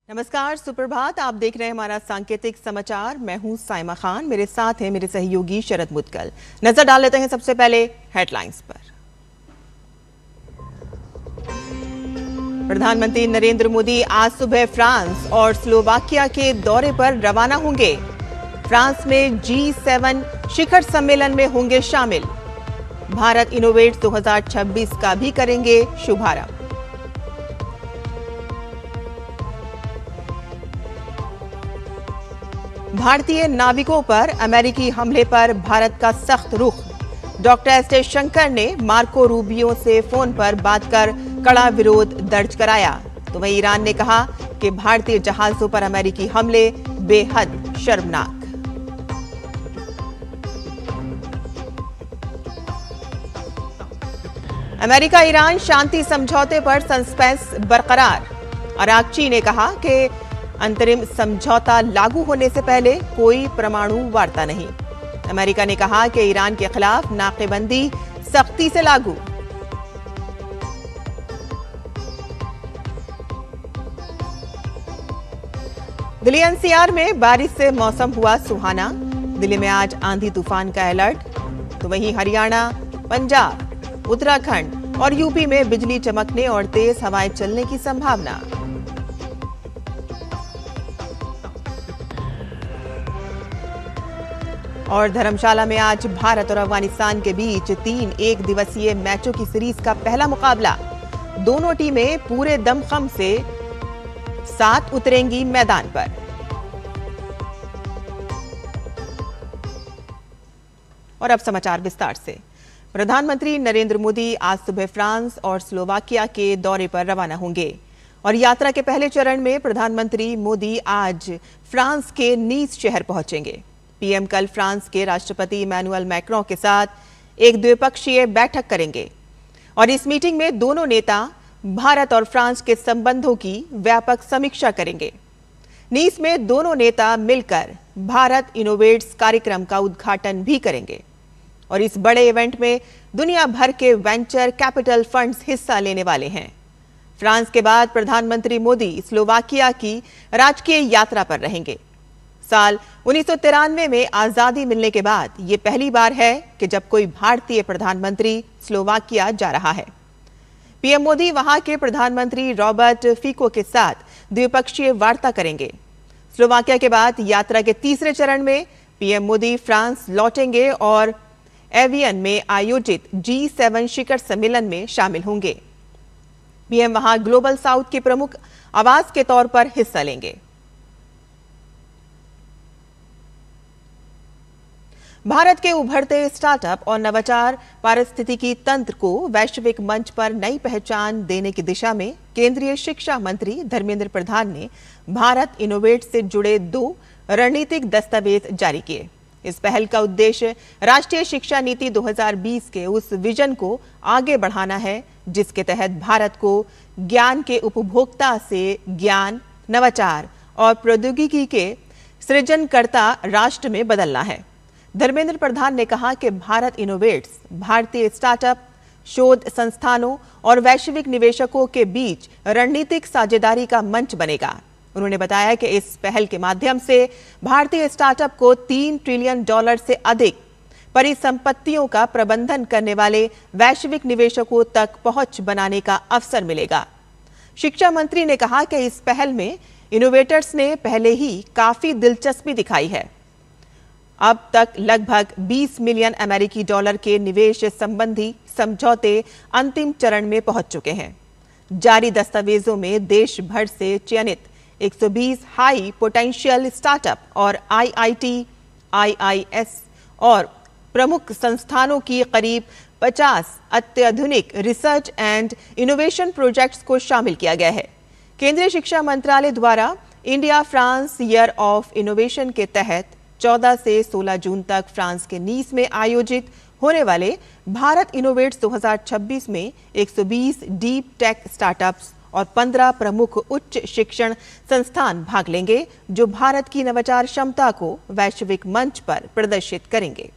नमस्कार, सुप्रभात। आप देख रहे हैं हमारा सांकेतिक समाचार। मैं हूं साइमा खान, मेरे साथ हैं मेरे सहयोगी शरद मुदगल। नजर डाल लेते हैं सबसे पहले हेडलाइंस पर। प्रधानमंत्री नरेंद्र मोदी आज सुबह फ्रांस और स्लोवाकिया के दौरे पर रवाना होंगे। फ्रांस में G7 शिखर सम्मेलन में होंगे शामिल। भारत इनोवेट्स 2026 का भी करेंगे शुभारंभ। भारतीय नाविकों पर अमेरिकी हमले पर भारत का सख्त रुख। डॉक्टर एस जयशंकर ने मार्को रूबियो से फोन पर बात कर कड़ा विरोध दर्ज कराया। तो वहीं ईरान ने कहा कि भारतीय जहाजों पर अमेरिकी हमले बेहद शर्मनाक। अमेरिका ईरान शांति समझौते पर सस्पेंस बरकरार। अरागची ने कहा कि अंतरिम समझौता लागू होने से पहले कोई परमाणु वार्ता नहीं। अमेरिका ने कहा कि ईरान के खिलाफ नाकेबंदी सख्ती से लागू। दिल्ली एनसीआर में बारिश से मौसम हुआ सुहाना। दिल्ली में आज आंधी तूफान का अलर्ट। तो वहीं हरियाणा, पंजाब, उत्तराखंड और यूपी में बिजली चमकने और तेज हवाएं चलने की संभावना। और धर्मशाला में आज भारत और अफगानिस्तान के बीच 3 एक दिवसीय मैचों की सीरीज का पहला मुकाबला। दोनों टीमें पूरे दमखम से साथ उतरेंगी मैदान पर। और अब समाचार विस्तार से। प्रधानमंत्री नरेंद्र मोदी आज सुबह फ्रांस और स्लोवाकिया के दौरे पर रवाना होंगे और यात्रा के पहले चरण में प्रधानमंत्री मोदी आज फ्रांस के नीस शहर पहुंचेंगे। पीएम कल फ्रांस के राष्ट्रपति इमैनुअल मैक्रों के साथ एक द्विपक्षीय बैठक करेंगे और इस मीटिंग में दोनों नेता भारत और फ्रांस के संबंधों की व्यापक समीक्षा करेंगे। नीस में दोनों नेता मिलकर भारत इनोवेट्स कार्यक्रम का उद्घाटन भी करेंगे और इस बड़े इवेंट में दुनिया भर के वेंचर कैपिटल फंड्स हिस्सा लेने वाले हैं। फ्रांस के बाद प्रधानमंत्री मोदी स्लोवाकिया की राजकीय यात्रा पर रहेंगे। साल 1993 में आजादी मिलने के बाद ये पहली बार है कि जब कोई भारतीय प्रधानमंत्री स्लोवाकिया जा रहा है। पीएम मोदी वहां के प्रधानमंत्री रॉबर्ट फिको के साथ द्विपक्षीय वार्ता करेंगे। स्लोवाकिया के बाद यात्रा के तीसरे चरण में पीएम मोदी फ्रांस लौटेंगे और एवियन में आयोजित G7 शिखर सम्मेलन में शामिल होंगे। पीएम वहां ग्लोबल साउथ के प्रमुख आवाज के तौर पर हिस्सा लेंगे। भारत के उभरते स्टार्टअप और नवाचार पारिस्थितिकी तंत्र को वैश्विक मंच पर नई पहचान देने की दिशा में केंद्रीय शिक्षा मंत्री धर्मेंद्र प्रधान ने भारत इनोवेट से जुड़े 2 रणनीतिक दस्तावेज जारी किए। इस पहल का उद्देश्य राष्ट्रीय शिक्षा नीति 2020 के उस विजन को आगे बढ़ाना है जिसके तहत भारत को ज्ञान के उपभोक्ता से ज्ञान, नवाचार और प्रौद्योगिकी के सृजनकर्ता राष्ट्र में बदलना है। धर्मेंद्र प्रधान ने कहा कि भारत इनोवेट्स भारतीय स्टार्टअप, शोध संस्थानों और वैश्विक निवेशकों के बीच रणनीतिक साझेदारी का मंच बनेगा। उन्होंने बताया कि इस पहल के माध्यम से भारतीय स्टार्टअप को $3 ट्रिलियन से अधिक परिसंपत्तियों का प्रबंधन करने वाले वैश्विक निवेशकों तक पहुंच बनाने का अवसर मिलेगा। शिक्षा मंत्री ने कहा कि इस पहल में इनोवेटर्स ने पहले ही काफी दिलचस्पी दिखाई है। अब तक लगभग $20 मिलियन अमेरिकी के निवेश संबंधी समझौते अंतिम चरण में पहुंच चुके हैं। जारी दस्तावेजों में देश भर से चयनित 120 हाई पोटेंशियल स्टार्टअप और IIT, IIS और प्रमुख संस्थानों की करीब 50 अत्याधुनिक रिसर्च एंड इनोवेशन प्रोजेक्ट्स को शामिल किया गया है। केंद्रीय शिक्षा मंत्रालय द्वारा India France year of innovation के तहत 14 से 16 जून तक फ्रांस के नीस में आयोजित होने वाले भारत इनोवेट्स 2026 में 120 डीप टेक स्टार्टअप्स और 15 प्रमुख उच्च शिक्षण संस्थान भाग लेंगे जो भारत की नवाचार क्षमता को वैश्विक मंच पर प्रदर्शित करेंगे।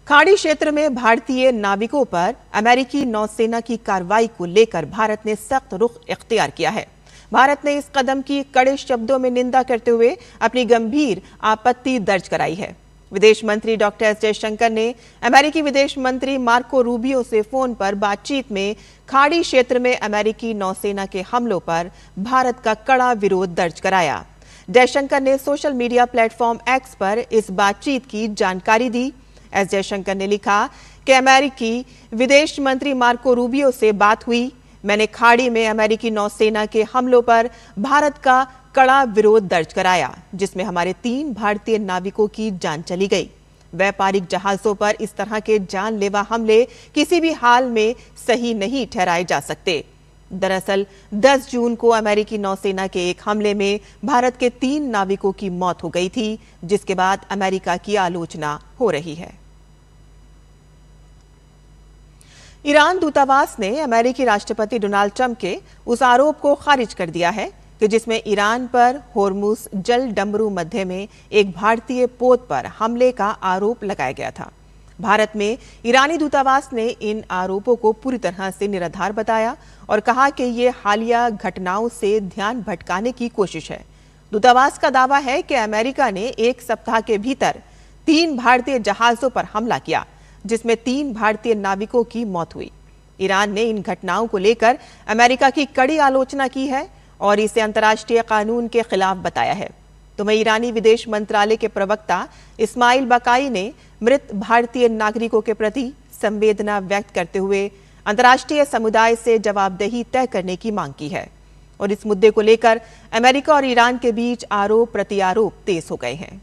खाड़ी क्षेत्र में भारतीय नाविकों पर अमेरिकी नौसेना की कार्रवाई को लेकर भारत ने सख्त रुख इख्तियार किया है। भारत ने इस कदम की कड़े शब्दों में निंदा करते हुए अपनी गंभीर आपत्ति दर्ज कराई है। विदेश मंत्री डॉक्टर एस जयशंकर ने अमेरिकी विदेश मंत्री मार्को रूबियो से फोन पर बातचीत में खाड़ी क्षेत्र में अमेरिकी नौसेना के हमलों पर भारत का कड़ा विरोध दर्ज कराया। जयशंकर ने सोशल मीडिया प्लेटफॉर्म एक्स पर इस बातचीत की जानकारी दी। एस जयशंकर ने लिखा कि अमेरिकी विदेश मंत्री मार्को रूबियो से बात हुई। मैंने खाड़ी में अमेरिकी नौसेना के हमलों पर भारत का कड़ा विरोध दर्ज कराया, जिसमें हमारे 3 भारतीय नाविकों की जान चली गई। व्यापारिक जहाजों पर इस तरह के जानलेवा हमले किसी भी हाल में सही नहीं ठहराए जा सकते। दरअसल 10 जून को अमेरिकी नौसेना के एक हमले में भारत के 3 नाविकों की मौत हो गई थी, जिसके बाद अमेरिका की आलोचना हो रही है। ईरान दूतावास ने अमेरिकी राष्ट्रपति डोनाल्ड ट्रंप के उस आरोप को खारिज कर दिया है कि जिसमें ईरान पर होर्मुज जल डमरू मध्य में एक भारतीय पोत पर हमले का आरोप लगाया गया था। भारत में ईरानी दूतावास ने इन आरोपों को पूरी तरह से निराधार बताया और कहा कि ये हालिया घटनाओं से ध्यान भटकाने की कोशिश है। दूतावास का दावा है कि अमेरिका ने 1 सप्ताह के भीतर 3 भारतीय जहाजों पर हमला किया, जिसमें 3 भारतीय नाविकों की मौत हुई। ईरान ने इन घटनाओं को लेकर अमेरिका की कड़ी आलोचना की है और इसे अंतर्राष्ट्रीय कानून के खिलाफ बताया है। तो वहीं ईरानी विदेश मंत्रालय के प्रवक्ता इस्माइल बकाई ने मृत भारतीय नागरिकों के प्रति संवेदना व्यक्त करते हुए अंतर्राष्ट्रीय समुदाय से जवाबदेही तय करने की मांग की है और इस मुद्दे को लेकर अमेरिका और ईरान के बीच आरोप प्रत्यारोप तेज हो गए हैं।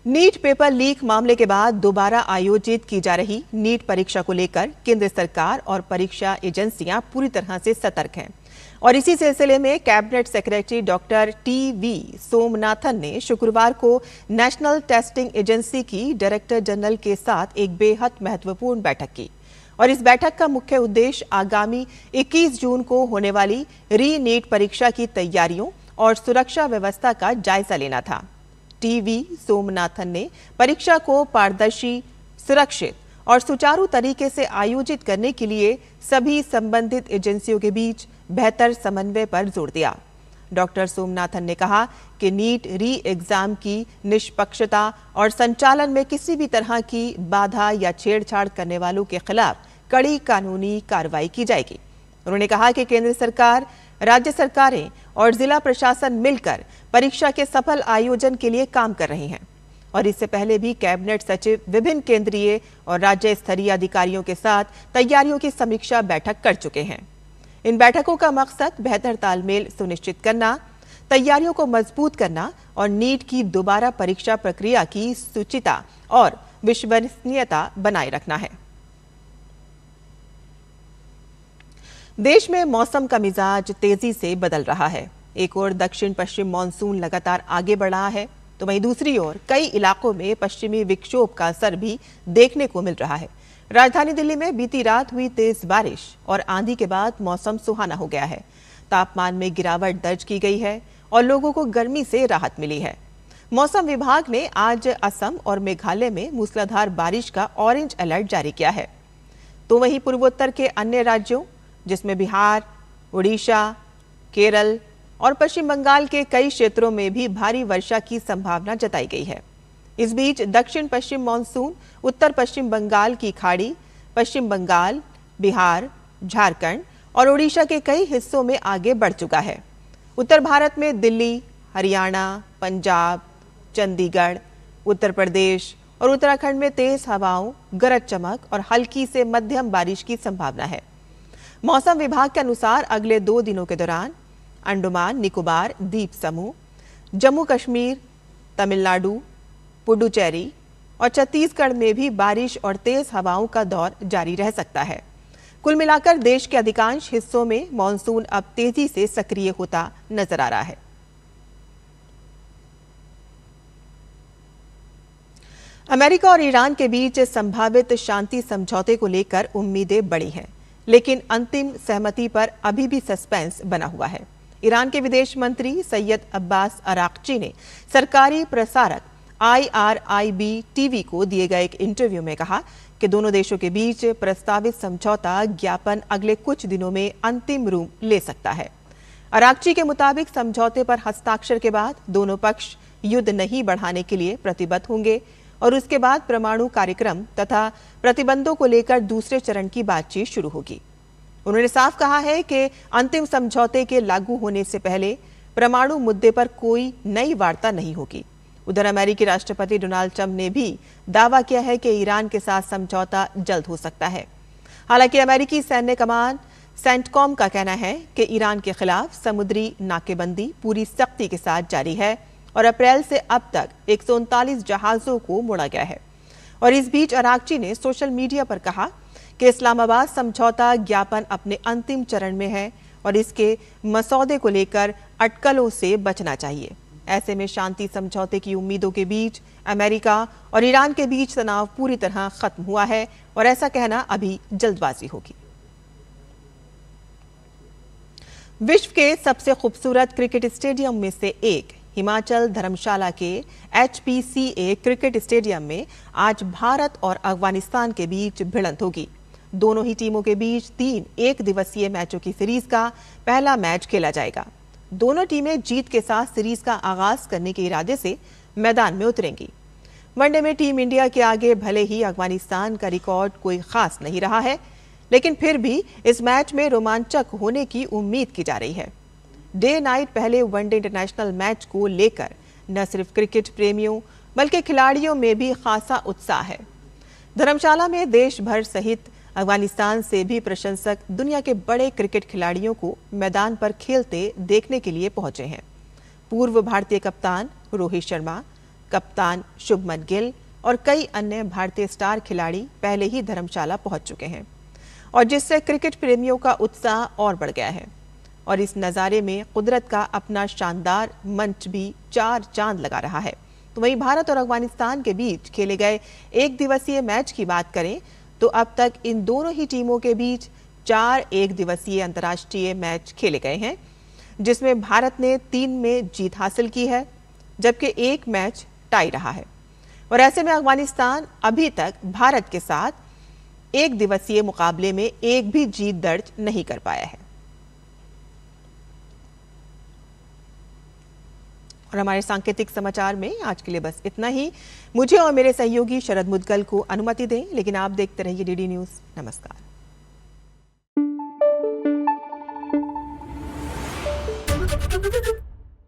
नीट पेपर लीक मामले के बाद दोबारा आयोजित की जा रही नीट परीक्षा को लेकर केंद्र सरकार और परीक्षा एजेंसियां पूरी तरह से सतर्क हैं और इसी सिलसिले में cabinet secretary doctor TV. Somanathan ने शुक्रवार को नेशनल टेस्टिंग एजेंसी की डायरेक्टर जनरल के साथ एक बेहद महत्वपूर्ण बैठक की और इस बैठक का मुख्य उद्देश्य आगामी 21 जून को होने वाली री नीट परीक्षा की तैयारियों और सुरक्षा व्यवस्था का जायजा लेना था। टी.वी. सोमनाथन ने परीक्षा को पारदर्शी, सुरक्षित और सुचारू तरीके से आयोजित करने के लिए सभी संबंधित एजेंसियों के बीच बेहतर समन्वय पर जोर दिया। डॉक्टर सोमनाथन ने कहा कि नीट री एग्जाम की निष्पक्षता और संचालन में किसी भी तरह की बाधा या छेड़छाड़ करने वालों के खिलाफ कड़ी कानूनी कार्रवाई की जाएगी। उन्होंने कहा कि केंद्र सरकार, राज्य सरकारें और जिला प्रशासन मिलकर परीक्षा के सफल आयोजन के लिए काम कर रही हैं और इससे पहले भी कैबिनेट सचिव विभिन्न केंद्रीय और राज्य स्तरीय अधिकारियों के साथ तैयारियों की समीक्षा बैठक कर चुके हैं। इन बैठकों का मकसद बेहतर तालमेल सुनिश्चित करना, तैयारियों को मजबूत करना और नीट की दोबारा परीक्षा प्रक्रिया की शुचिता और विश्वसनीयता बनाए रखना है। देश में मौसम का मिजाज तेजी से बदल रहा है। एक ओर दक्षिण पश्चिम मानसून लगातार आगे बढ़ रहा है, तो वहीं दूसरी ओर कई इलाकों में पश्चिमी विक्षोभ का असर भी देखने को मिल रहा है। राजधानी दिल्ली में बीती रात हुई तेज बारिश और आंधी के बाद मौसम सुहाना हो गया है। तापमान में गिरावट दर्ज की गई है और लोगों को गर्मी से राहत मिली है। मौसम विभाग ने आज असम और मेघालय में मूसलाधार बारिश का ऑरेंज अलर्ट जारी किया है। तो वहीं पूर्वोत्तर के अन्य राज्यों जिसमें बिहार, उड़ीसा, केरल और पश्चिम बंगाल के कई क्षेत्रों में भी भारी वर्षा की संभावना जताई गई है। इस बीच दक्षिण पश्चिम मानसून उत्तर पश्चिम बंगाल की खाड़ी, पश्चिम बंगाल, बिहार, झारखंड और ओडिशा के कई हिस्सों में आगे बढ़ चुका है। उत्तर भारत में दिल्ली, हरियाणा, पंजाब, चंडीगढ़, उत्तर प्रदेश और उत्तराखंड में तेज हवाओं, गरज चमक और हल्की से मध्यम बारिश की संभावना है। मौसम विभाग के अनुसार अगले 2 दिनों के दौरान अंडमान निकोबार द्वीप समूह, जम्मू कश्मीर, तमिलनाडु, पुडुचेरी और छत्तीसगढ़ में भी बारिश और तेज हवाओं का दौर जारी रह सकता है। कुल मिलाकर देश के अधिकांश हिस्सों में मॉनसून अब तेजी से सक्रिय होता नजर आ रहा है। अमेरिका और ईरान के बीच संभावित शांति समझौते को लेकर उम्मीदें बढ़ी हैं, लेकिन अंतिम सहमति पर अभी भी सस्पेंस बना हुआ है। ईरान के विदेश मंत्री सैयद अब्बास अराक्ची ने सरकारी प्रसारक IRIB टीवी को दिए गए एक इंटरव्यू में कहा कि दोनों देशों के बीच प्रस्तावित समझौता ज्ञापन अगले कुछ दिनों में अंतिम रूप ले सकता है। अरागची के मुताबिक समझौते पर हस्ताक्षर के बाद दोनों पक्ष युद्ध नहीं बढ़ाने के लिए प्रतिबद्ध होंगे और उसके बाद परमाणु कार्यक्रम तथा प्रतिबंधों को लेकर दूसरे चरण की बातचीत शुरू होगी। उन्होंने साफ कहा है कि अंतिम समझौते के लागू होने से पहले परमाणु मुद्दे पर कोई नई वार्ता नहीं होगी। उधर अमेरिकी राष्ट्रपति डोनाल्ड ट्रंप ने भी दावा किया है कि ईरान के साथ समझौता जल्द हो सकता है। हालांकि अमेरिकी सैन्य कमान सेंटकॉम का कहना है कि ईरान के खिलाफ समुद्री नाकेबंदी पूरी सख्ती के साथ जारी है और अप्रैल से अब तक 139 जहाजों को मोड़ा गया है। और इस बीच अरागची ने सोशल मीडिया पर कहा कि इस्लामाबाद समझौता ज्ञापन अपने अंतिम चरण में है और इसके मसौदे को लेकर अटकलों से बचना चाहिए। ऐसे में शांति समझौते की उम्मीदों के बीच अमेरिका और ईरान के बीच तनाव पूरी तरह खत्म हुआ है और ऐसा कहना अभी जल्दबाजी होगी। विश्व के सबसे खूबसूरत क्रिकेट स्टेडियम में से एक हिमाचल धर्मशाला के HPCA क्रिकेट स्टेडियम में आज भारत और अफगानिस्तान के बीच भिड़ंत होगी। दोनों ही टीमों के बीच 3 एक दिवसीय मैचों की सीरीज का पहला मैच खेला जाएगा। दोनों टीमें जीत के साथ सीरीज का आगाज करने के इरादे से मैदान में उतरेंगी। वनडे में टीम इंडिया के आगे भले ही अफगानिस्तान का रिकॉर्ड कोई खास नहीं रहा है, लेकिन फिर भी इस मैच में रोमांचक होने की उम्मीद की जा रही है। डे नाइट पहले वनडे इंटरनेशनल मैच को लेकर न सिर्फ क्रिकेट प्रेमियों बल्कि खिलाड़ियों में भी खासा उत्साह है। धर्मशाला में देश भर सहित अफगानिस्तान से भी प्रशंसक दुनिया के बड़े क्रिकेट खिलाड़ियों को मैदान पर खेलते देखने के लिए पहुंचे हैं। पूर्व भारतीय कप्तान रोहित शर्मा, कप्तान शुभमन गिल और कई अन्य भारतीय स्टार खिलाड़ी पहले ही धर्मशाला पहुंच चुके हैं और जिससे क्रिकेट प्रेमियों का उत्साह और बढ़ गया है। और इस नज़ारे में कुदरत का अपना शानदार मंच भी चार चांद लगा रहा है। तो वहीं भारत और अफगानिस्तान के बीच खेले गए एक दिवसीय मैच की बात करें तो अब तक इन दोनों ही टीमों के बीच 4 एक दिवसीय अंतर्राष्ट्रीय मैच खेले गए हैं, जिसमें भारत ने 3 में जीत हासिल की है जबकि एक मैच टाई रहा है। और ऐसे में अफगानिस्तान अभी तक भारत के साथ एक दिवसीय मुकाबले में एक भी जीत दर्ज नहीं कर पाया है। और हमारे सांकेतिक समाचार में आज के लिए बस इतना ही। मुझे और मेरे सहयोगी शरद मुदगल को अनुमति दें, लेकिन आप देखते रहिए DD न्यूज़। नमस्कार।